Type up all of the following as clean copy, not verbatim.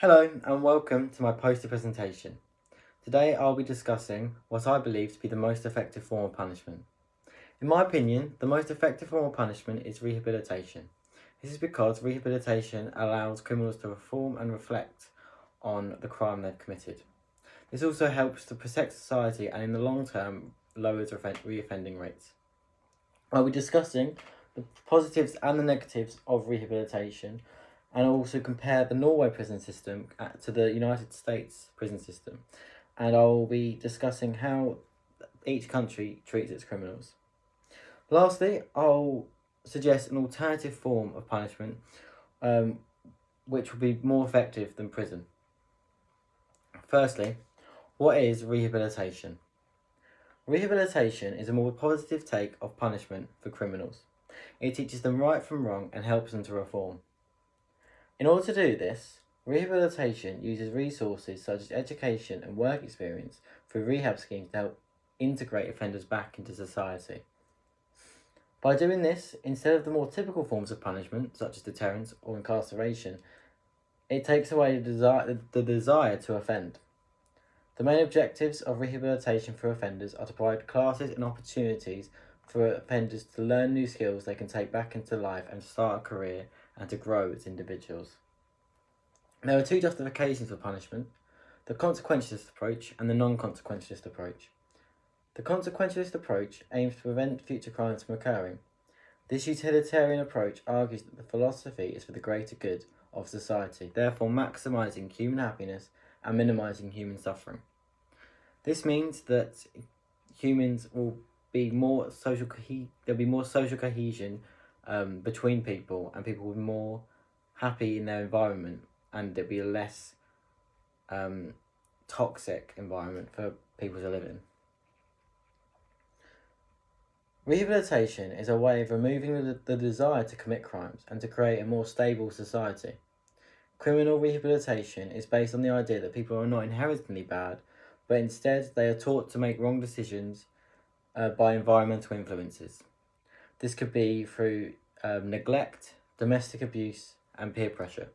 Hello and welcome to my poster presentation. Today I'll be discussing what I believe to be the most effective form of punishment. In my opinion, the most effective form of punishment is rehabilitation. This is because rehabilitation allows criminals to reform and reflect on the crime they've committed. This also helps to protect society and in the long term lowers reoffending rates. I'll be discussing the positives and the negatives of rehabilitation and also compare the Norway prison system to the United States prison system. And I'll be discussing how each country treats its criminals. Lastly, I'll suggest an alternative form of punishment which will be more effective than prison. Firstly, what is rehabilitation? Rehabilitation is a more positive take of punishment for criminals. It teaches them right from wrong and helps them to reform. In order to do this, rehabilitation uses resources such as education and work experience through rehab schemes to help integrate offenders back into society. By doing this, instead of the more typical forms of punishment, such as deterrence or incarceration, it takes away the desire to offend. The main objectives of rehabilitation for offenders are to provide classes and opportunities for offenders to learn new skills they can take back into life and start a career and to grow as individuals. There are two justifications for punishment: the consequentialist approach and the non-consequentialist approach. The consequentialist approach aims to prevent future crimes from occurring. This utilitarian approach argues that the philosophy is for the greater good of society, therefore maximising human happiness and minimising human suffering. This means that humans will be more social there'll be more social cohesion between people, and people will be more happy in their environment, and there'll be a less toxic environment for people to live in. Rehabilitation is a way of removing the desire to commit crimes and to create a more stable society. Criminal rehabilitation is based on the idea that people are not inherently bad, but instead they are taught to make wrong decisions by environmental influences. This could be through neglect, domestic abuse, and peer pressure.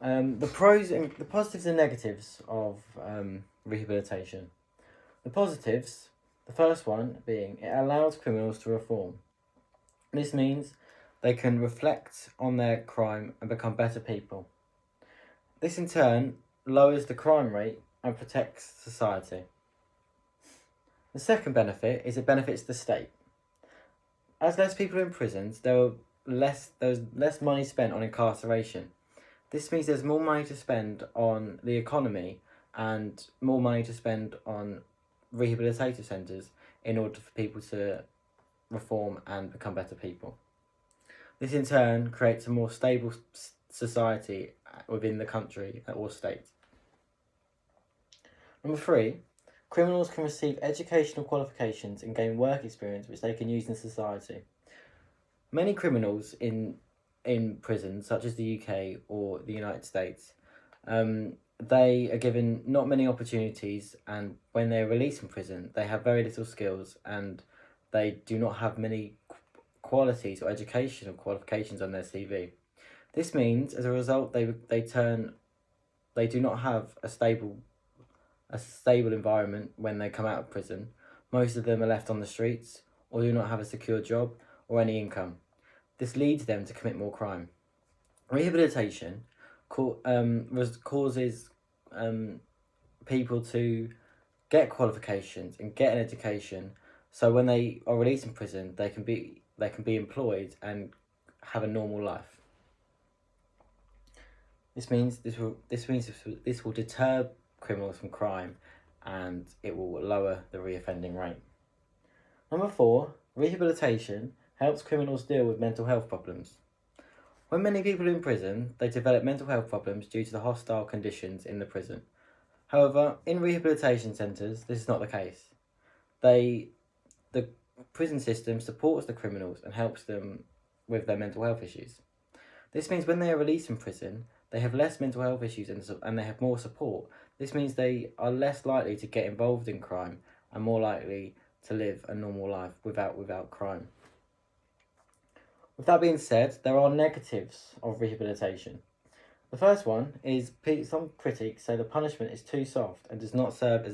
The positives and negatives of rehabilitation. The positives, the first one being it allows criminals to reform. This means they can reflect on their crime and become better people. This in turn lowers the crime rate and protects society. The second benefit is it benefits the state. As less people are in prisons, there's less money spent on incarceration. This means there's more money to spend on the economy and more money to spend on rehabilitative centres in order for people to reform and become better people. This in turn creates a more stable society within the country or state. Number 3, criminals can receive educational qualifications and gain work experience which they can use in society. Many criminals in prisons, such as the UK or the United States, they are given not many opportunities, and when they're released from prison, they have very little skills and they do not have many qualities or educational qualifications on their CV. This means, as a result, they do not have a stable environment when they come out of prison. Most of them are left on the streets or do not have a secure job or any income. This leads them to commit more crime. Rehabilitation causes people to get qualifications and get an education, so when they are released from prison, they can be employed and have a normal life. This will deter criminals from crime, and it will lower the reoffending rate. Number 4, rehabilitation helps criminals deal with mental health problems. When many people are in prison, they develop mental health problems due to the hostile conditions in the prison. However, in rehabilitation centres, this is not the case. The prison system supports the criminals and helps them with their mental health issues. This means when they are released from prison, they have less mental health issues and they have more support. This means they are less likely to get involved in crime and more likely to live a normal life without crime. With that being said, there are negatives of rehabilitation. The first one is some critics say the punishment is too soft and does not serve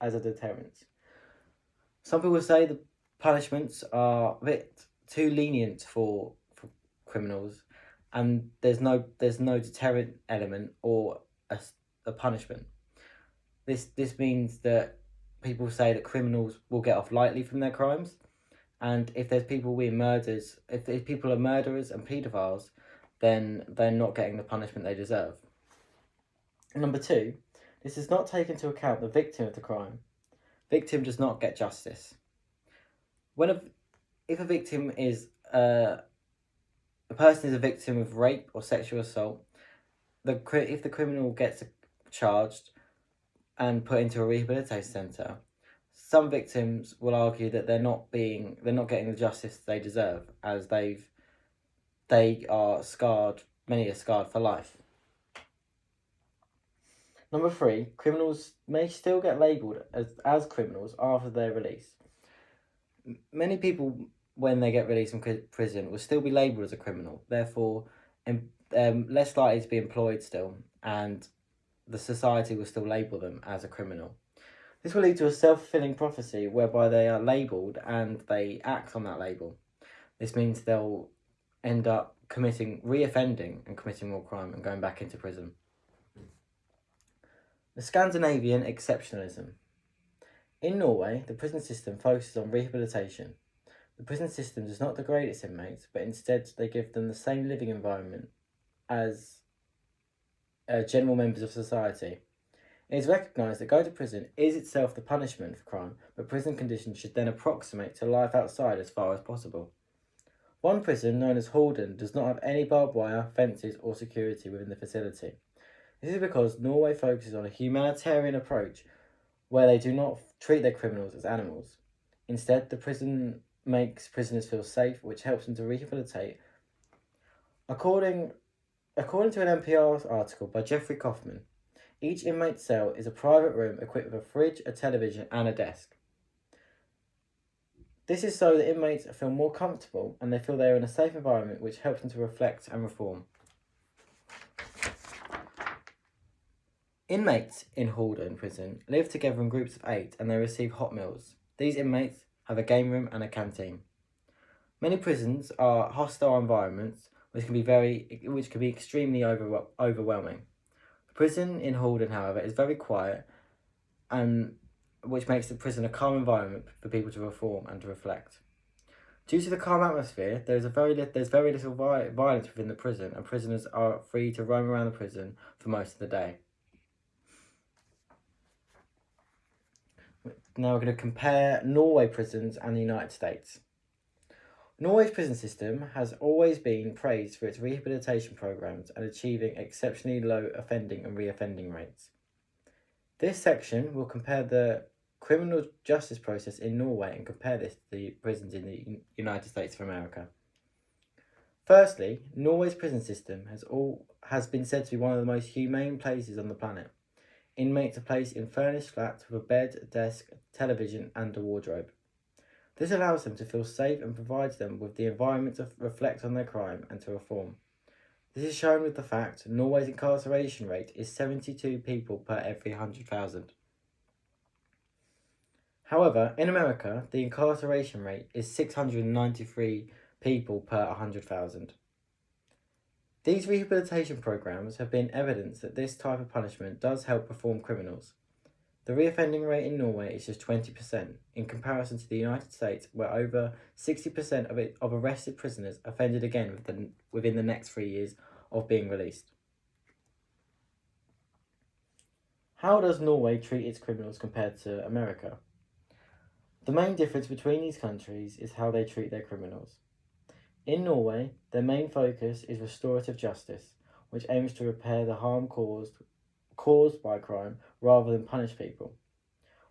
as a deterrent. Some people say the punishments are a bit too lenient for criminals, and there's no deterrent element or a punishment. This means that people say that criminals will get off lightly from their crimes, and if there's people being murders, if people are murderers and paedophiles, then they're not getting the punishment they deserve. Number two, this does not take into account the victim of the crime. Victim does not get justice. If a victim is a person is a victim of rape or sexual assault, if the criminal gets charged and put into a rehabilitation centre, some victims will argue that they're not getting the justice they deserve, as they are scarred. Many are scarred for life. Number three, criminals may still get labelled as criminals after their release. Many people, when they get released from prison, will still be labelled as a criminal, therefore less likely to be employed still, and the society will still label them as a criminal. This will lead to a self-fulfilling prophecy whereby they are labelled and they act on that label. This means they'll end up reoffending and committing more crime and going back into prison. The Scandinavian exceptionalism. In Norway, the prison system focuses on rehabilitation. The prison system does not degrade its inmates, but instead they give them the same living environment as general members of society. It is recognised that going to prison is itself the punishment for crime, but prison conditions should then approximate to life outside as far as possible. One prison, known as Halden, does not have any barbed wire, fences, or security within the facility. This is because Norway focuses on a humanitarian approach where they do not treat their criminals as animals. Instead, the prison makes prisoners feel safe, which helps them to rehabilitate. According to an NPR article by Jeffrey Kaufman, each inmate's cell is a private room equipped with a fridge, a television, and a desk. This is so that inmates feel more comfortable and they feel they are in a safe environment, which helps them to reflect and reform. Inmates in Halden prison live together in groups of 8 and they receive hot meals. These inmates have a game room and a canteen. Many prisons are hostile environments which can be extremely overwhelming. The prison in Halden, however, is very quiet, and which makes the prison a calm environment for people to reform and to reflect. Due to the calm atmosphere, there's very little violence within the prison, and prisoners are free to roam around the prison for most of the day. Now we're going to compare Norway prisons and the United States. Norway's prison system has always been praised for its rehabilitation programs and achieving exceptionally low offending and reoffending rates. This section will compare the criminal justice process in Norway and compare this to the prisons in the United States of America. Firstly, Norway's prison system has been said to be one of the most humane places on the planet. Inmates are placed in furnished flats with a bed, desk, television, and a wardrobe. This allows them to feel safe and provides them with the environment to reflect on their crime and to reform. This is shown with the fact Norway's incarceration rate is 72 people per every 100,000. However, in America, the incarceration rate is 693 people per 100,000. These rehabilitation programs have been evidence that this type of punishment does help reform criminals. The reoffending rate in Norway is just 20%, in comparison to the United States, where over 60% of arrested prisoners offended again within the next 3 years of being released. How does Norway treat its criminals compared to America? The main difference between these countries is how they treat their criminals. In Norway, their main focus is restorative justice, which aims to repair the harm caused by crime rather than punish people.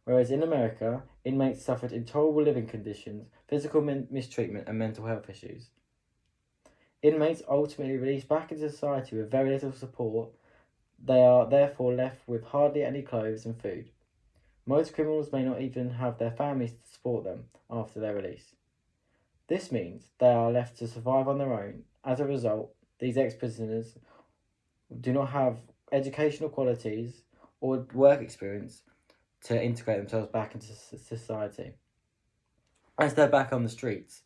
Whereas in America, inmates suffered intolerable living conditions, physical mistreatment, and mental health issues. Inmates ultimately released back into society with very little support. They are therefore left with hardly any clothes and food. Most criminals may not even have their families to support them after their release. This means they are left to survive on their own. As a result, these ex-prisoners do not have educational qualities or work experience to integrate themselves back into society. As they're back on the streets,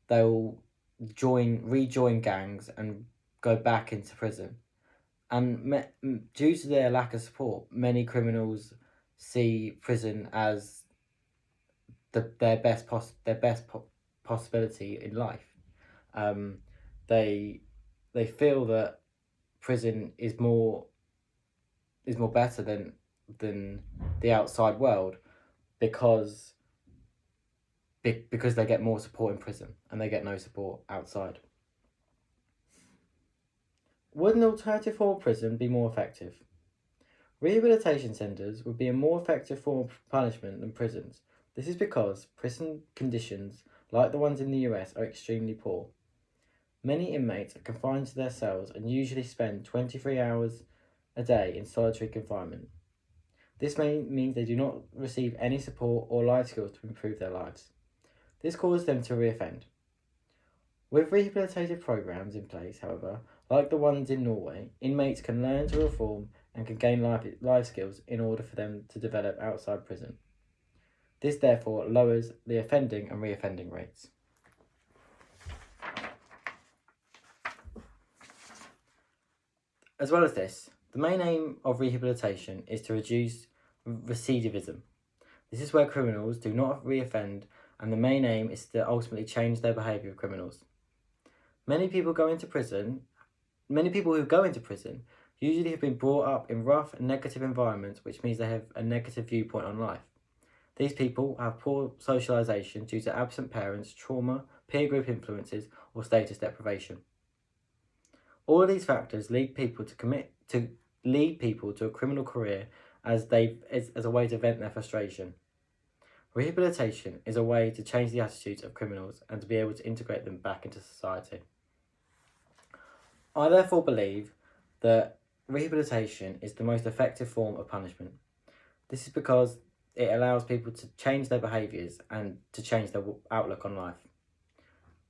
they will rejoin gangs and go back into prison. And due to their lack of support, many criminals see prison as their best possibility in life. Um, they they feel that prison is more better than the outside world because they get more support in prison and they get no support outside. Would an alternative form of prison be more effective? Rehabilitation centres would be a more effective form of punishment than prisons. This is because prison conditions, like the ones in the US, are extremely poor. Many inmates are confined to their cells and usually spend 23 hours a day in solitary confinement. This means they do not receive any support or life skills to improve their lives. This causes them to reoffend. With rehabilitative programs in place, however, like the ones in Norway, inmates can learn to reform and can gain life skills in order for them to develop outside prison. This therefore lowers the offending and reoffending rates. As well as this, the main aim of rehabilitation is to reduce recidivism. This is where criminals do not reoffend, and the main aim is to ultimately change their behaviour of criminals. Many people who go into prison usually have been brought up in rough and negative environments, which means they have a negative viewpoint on life. These people have poor socialisation due to absent parents, trauma, peer group influences, or status deprivation. All of these factors lead people to a criminal career as a way to vent their frustration. Rehabilitation is a way to change the attitudes of criminals and to be able to integrate them back into society. I therefore believe that rehabilitation is the most effective form of punishment. This is because it allows people to change their behaviours and to change their outlook on life.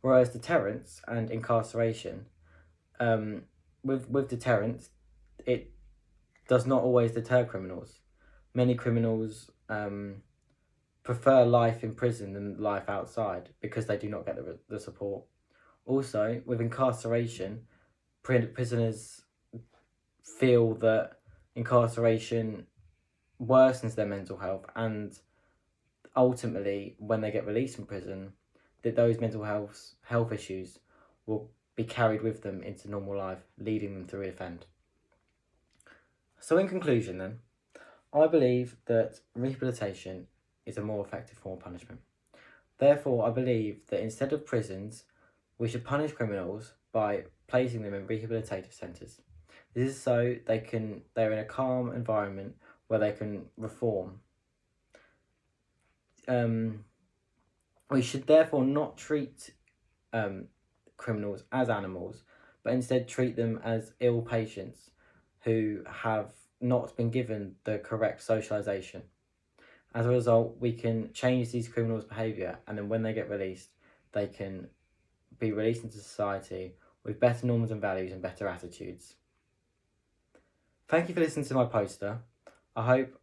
Whereas deterrence and incarceration, with deterrence, it does not always deter criminals. Many criminals prefer life in prison than life outside because they do not get the support. Also, with incarceration, prisoners feel that incarceration worsens their mental health, and ultimately, when they get released from prison, that those mental health issues will be carried with them into normal life, leading them to reoffend. So in conclusion then, I believe that rehabilitation is a more effective form of punishment. Therefore, I believe that instead of prisons, we should punish criminals by placing them in rehabilitative centres. This is so they're in a calm environment where they can reform. We should therefore not treat criminals as animals, but instead treat them as ill patients who have not been given the correct socialisation. As a result, we can change these criminals' behaviour, and then when they get released, they can be released into society with better norms and values and better attitudes. Thank you for listening to my poster. I hope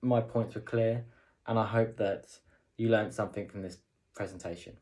my points were clear, and I hope that you learned something from this presentation.